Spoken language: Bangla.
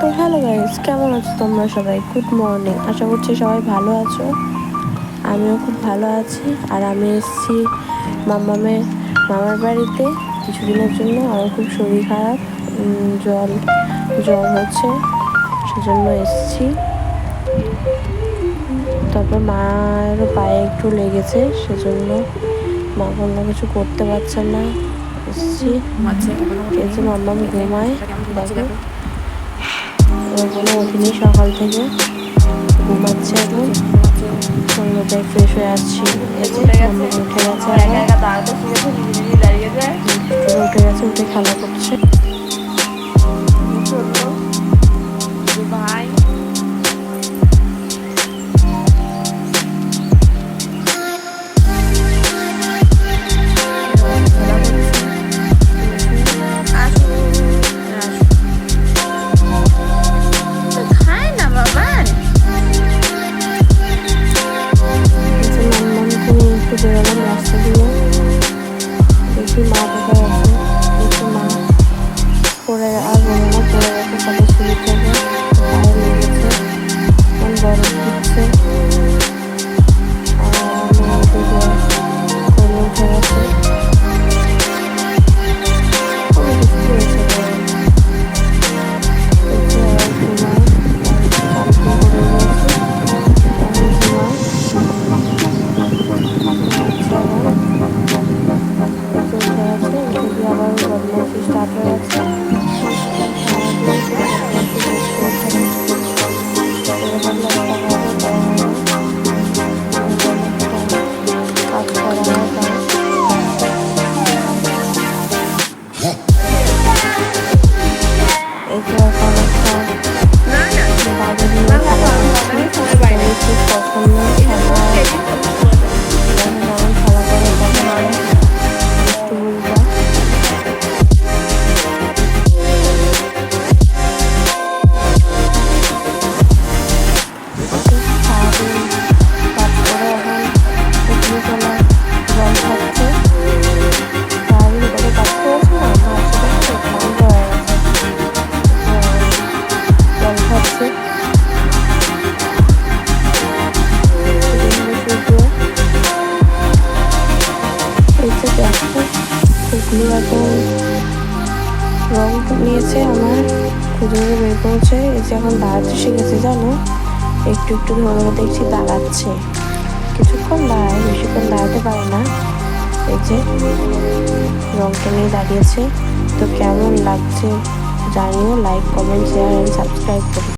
তো হ্যালো গাইস, কেমন আছো তোমরা সবাই? Good morning. আশা করছি সবাই ভালো আছো। আমিও খুব ভালো আছি। আর আমি এসেছি মামার বাড়িতে কিছুদিনের জন্য। আমার খুব শরীর খারাপ, জ্বর হচ্ছে, সেজন্য এসেছি। তারপর মায়েরও পায়ে একটু লেগেছে, সেজন্য মা কোনো কিছু করতে পারছে না। এসেছি, এসে মাম্মাম ঘুমায়। দেখো এখনো ওঠেনি, সকাল থেকে ঘুমাচ্ছে। এখন সন্ধ্যাটায় ফ্রেশ হয়ে আসছি। উঠে গেছে, উঠে খেলা করছে। ভাই বেরোলাম রাস্তা দিয়ে, দেখি মা কোথায় আছে। দেখি মা পড়ে, আর বলো না, পড়ে গেছে কত সিঁড়ি থেকে, পায়ে লেগেছে, এখন বরফ দিচ্ছে। আর আমার দিকে কোলে উঠে গেছে, কোনো কিছু হয়েছে। আবার বদমাইশি স্টার্ট হয়ে গেছে। কাজ করা হয় তার। এই তো এখন একটা বাজার নিয়ে খেলা করছি। খুব পছন্দ খেলা। যেমন খেলা করে তখন একটু বুঝবা। সারাদিন কাজ করে এখন পুকুরে চলে জল খাচ্ছে। সারাদিন কত কাজ করেছে না, আমার সেটা ক্লান্ত হয়ে গেছে, জল খাচ্ছে। পুকুর এখন রং নিয়েছে, আমার খুঁজে বের করেছে। এই যে এখন দাঁড়াতে শিখেছে, জানো, একটু একটু ধরে দেখছি দাঁড়াচ্ছে। কিছুক্ষণ দাঁড়ায়, বেশিক্ষণ দাঁড়াতে পারে না। এই যে রংটা নিয়ে দাঁড়িয়েছে। তো কেমন লাগছে জানিও। Like, comment, share and subscribe করো।